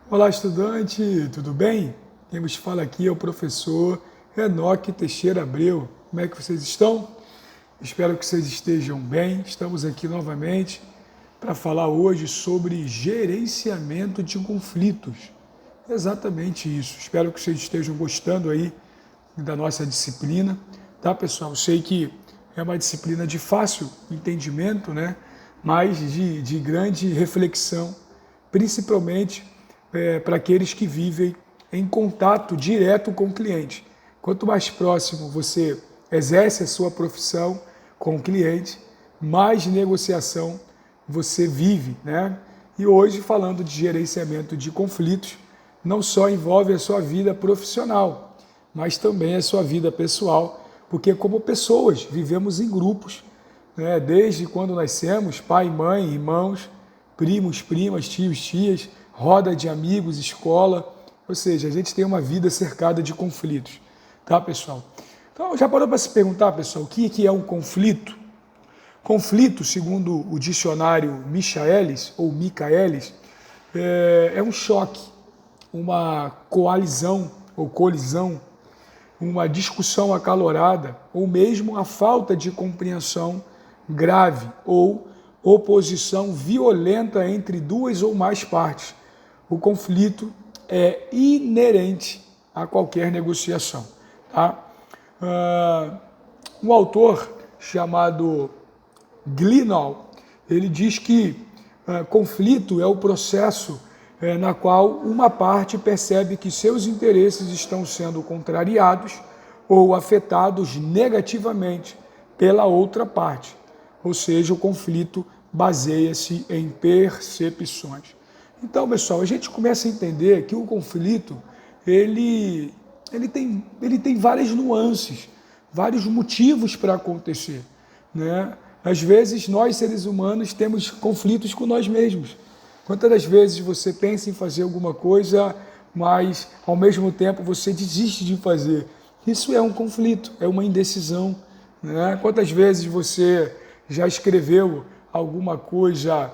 Olá, estudante, tudo bem? Quem vos fala aqui é o professor Enoque Teixeira Abreu. Como é que vocês estão? Espero que vocês estejam bem. Estamos aqui novamente para falar hoje sobre gerenciamento de conflitos. Exatamente isso. Espero que vocês estejam gostando aí da nossa disciplina, tá, pessoal? Eu sei que é uma disciplina de fácil entendimento, né? Mas de grande reflexão, principalmente para aqueles que vivem em contato direto com o cliente. Quanto mais próximo você exerce a sua profissão com o cliente, mais negociação você vive, né? E hoje, falando de gerenciamento de conflitos, não só envolve a sua vida profissional, mas também a sua vida pessoal, porque como pessoas vivemos em grupos, né? Desde quando nascemos, pai, mãe, irmãos, primos, primas, tios, tias, roda de amigos, escola, ou seja, a gente tem uma vida cercada de conflitos, tá, pessoal? Então, já parou para se perguntar, pessoal, o que é um conflito? Conflito, segundo o dicionário Michaelis, ou Michaelis, é um choque, uma coalizão ou colisão, uma discussão acalorada, ou mesmo a falta de compreensão grave ou oposição violenta entre duas ou mais partes. O conflito é inerente a qualquer negociação. Tá? Um autor chamado Glinall, ele diz que conflito é o processo na qual uma parte percebe que seus interesses estão sendo contrariados ou afetados negativamente pela outra parte. Ou seja, o conflito baseia-se em percepções. Então, pessoal, a gente começa a entender que o conflito ele tem várias nuances, vários motivos para acontecer, né? Às vezes, nós, seres humanos, temos conflitos com nós mesmos. Quantas das vezes você pensa em fazer alguma coisa, mas, ao mesmo tempo, você desiste de fazer? Isso é um conflito, é uma indecisão, né? Quantas vezes você já escreveu alguma coisa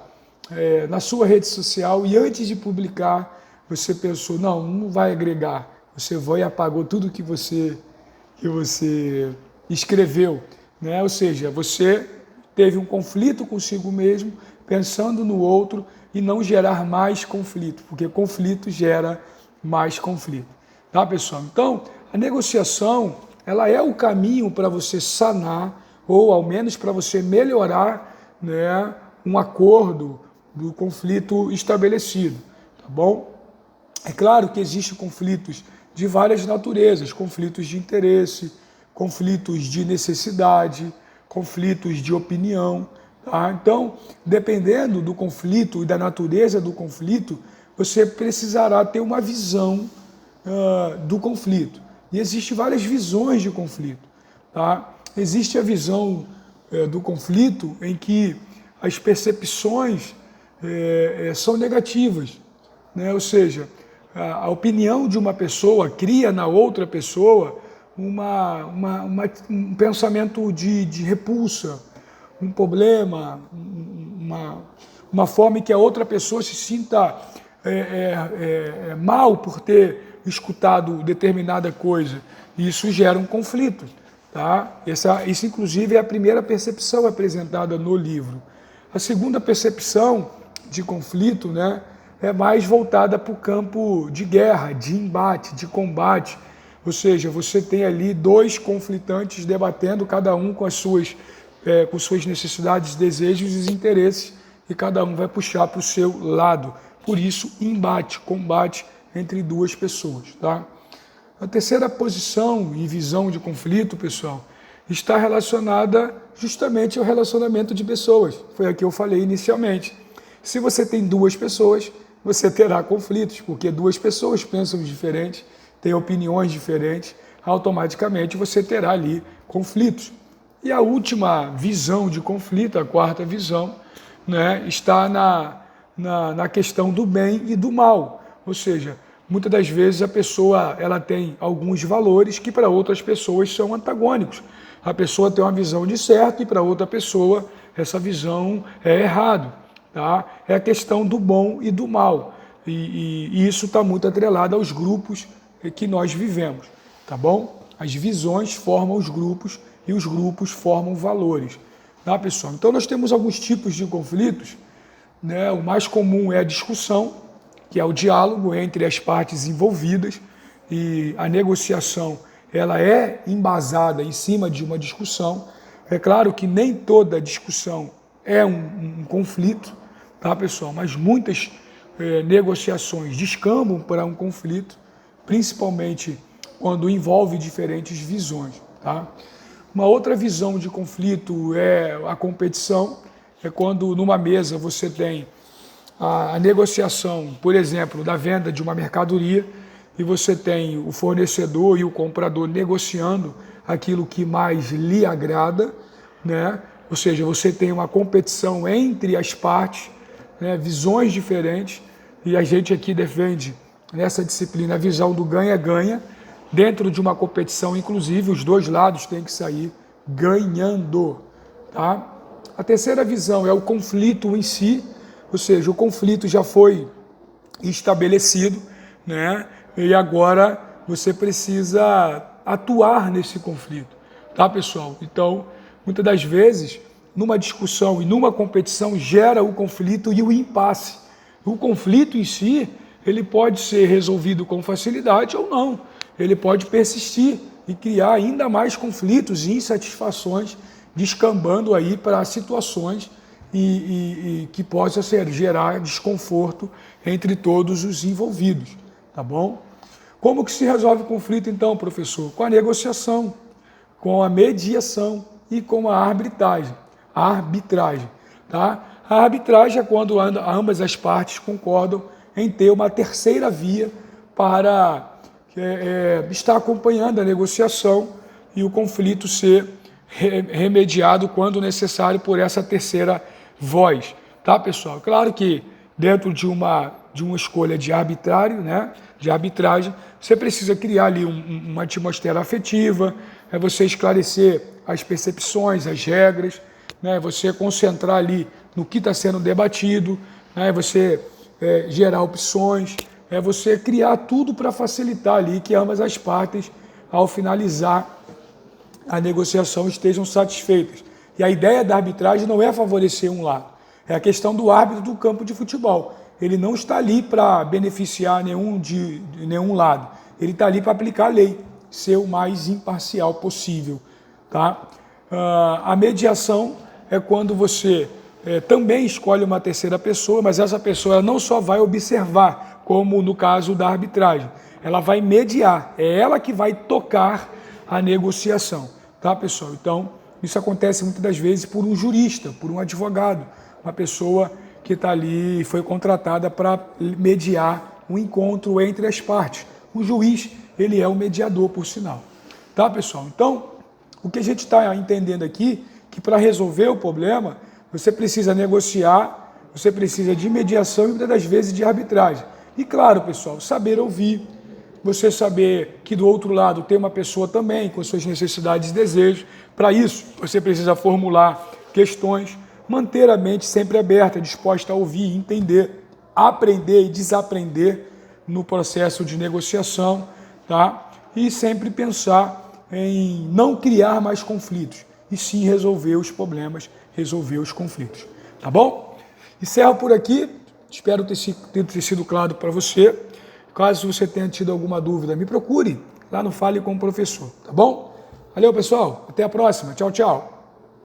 na sua rede social e antes de publicar, você pensou, não vai agregar. Você foi e apagou tudo que você escreveu, né? Ou seja, você teve um conflito consigo mesmo, pensando no outro e não gerar mais conflito, porque conflito gera mais conflito. Tá, pessoal? Então, a negociação, ela é o caminho para você sanar, ou ao menos para você melhorar, né, um acordo do conflito estabelecido, tá bom? É claro que existem conflitos de várias naturezas, conflitos de interesse, conflitos de necessidade, conflitos de opinião, tá? Então, dependendo do conflito e da natureza do conflito, você precisará ter uma visão do conflito. E existem várias visões de conflito, tá? Existe a visão do conflito em que as percepções são negativas, né? Ou seja, a opinião de uma pessoa cria na outra pessoa um pensamento de repulsa, um problema, uma forma em que a outra pessoa se sinta mal por ter escutado determinada coisa. E isso gera um conflito. Tá? Isso, inclusive, é a primeira percepção apresentada no livro. A segunda percepção de conflito, né, é mais voltada para o campo de guerra, de embate, de combate. Ou seja, você tem ali dois conflitantes debatendo, cada um com suas necessidades, desejos e interesses, e cada um vai puxar para o seu lado. Por isso, embate, combate entre duas pessoas. Tá? A terceira posição e visão de conflito, pessoal, está relacionada justamente ao relacionamento de pessoas. Foi a que eu falei inicialmente. Se você tem duas pessoas, você terá conflitos, porque duas pessoas pensam diferente, têm opiniões diferentes, automaticamente você terá ali conflitos. E a última visão de conflito, a quarta visão, né, está na questão do bem e do mal. Ou seja, muitas das vezes a pessoa ela tem alguns valores que para outras pessoas são antagônicos. A pessoa tem uma visão de certo e para outra pessoa essa visão é errado. Tá? É a questão do bom e do mal. E isso está muito atrelado aos grupos que nós vivemos, tá bom? As visões formam os grupos e os grupos formam valores, tá, pessoal? Então nós temos alguns tipos de conflitos, né? O mais comum é a discussão, que é o diálogo entre as partes envolvidas, e a negociação ela é embasada em cima de uma discussão. É claro que nem toda discussão é um conflito, tá, pessoal? Mas muitas negociações descambam para um conflito, principalmente quando envolve diferentes visões, tá? Uma outra visão de conflito é a competição, é quando numa mesa você tem a negociação, por exemplo, da venda de uma mercadoria, e você tem o fornecedor e o comprador negociando aquilo que mais lhe agrada, né? Ou seja, você tem uma competição entre as partes, né? Visões diferentes, e a gente aqui defende nessa disciplina a visão do ganha-ganha. Dentro de uma competição, inclusive, os dois lados têm que sair ganhando, tá? A terceira visão é o conflito em si, ou seja, o conflito já foi estabelecido, né? E agora você precisa atuar nesse conflito, tá, pessoal? Então, muitas das vezes, numa discussão e numa competição, gera o conflito e o impasse. O conflito em si, ele pode ser resolvido com facilidade ou não. Ele pode persistir e criar ainda mais conflitos e insatisfações, descambando aí para situações que possa gerar desconforto entre todos os envolvidos, tá bom? Como que se resolve o conflito então, professor? Com a negociação, com a mediação e com a arbitragem. Tá? A arbitragem é quando ambas as partes concordam em ter uma terceira via para estar acompanhando a negociação e o conflito ser remediado quando necessário por essa terceira voz, tá, pessoal? Claro que dentro de uma escolha de arbitrário, né, de arbitragem, você precisa criar ali uma atmosfera afetiva, você esclarecer as percepções, as regras, né, você concentrar ali no que está sendo debatido, né, você gerar opções, você criar tudo para facilitar ali que ambas as partes, ao finalizar a negociação, estejam satisfeitas. E a ideia da arbitragem não é favorecer um lado, é a questão do árbitro do campo de futebol. Ele não está ali para beneficiar de nenhum lado, ele está ali para aplicar a lei, ser o mais imparcial possível, tá? A mediação é quando você também escolhe uma terceira pessoa, mas essa pessoa ela não só vai observar, como no caso da arbitragem, ela vai mediar, é ela que vai tocar a negociação, tá, pessoal? Então, isso acontece muitas das vezes por um jurista, por um advogado, uma pessoa que está ali, foi contratada para mediar um encontro entre as partes. O juiz, ele é o mediador, por sinal. Tá, pessoal? Então, o que a gente está entendendo aqui, que para resolver o problema, você precisa negociar, você precisa de mediação e muitas das vezes de arbitragem. E claro, pessoal, saber ouvir, você saber que do outro lado tem uma pessoa também com suas necessidades e desejos. Para isso, você precisa formular questões, manter a mente sempre aberta, disposta a ouvir, entender, aprender e desaprender no processo de negociação, tá? E sempre pensar em não criar mais conflitos, e sim resolver os problemas, resolver os conflitos, tá bom? Encerro por aqui, espero ter sido claro para você. Caso você tenha tido alguma dúvida, me procure lá no Fale com o Professor, tá bom? Valeu, pessoal, até a próxima, tchau, tchau.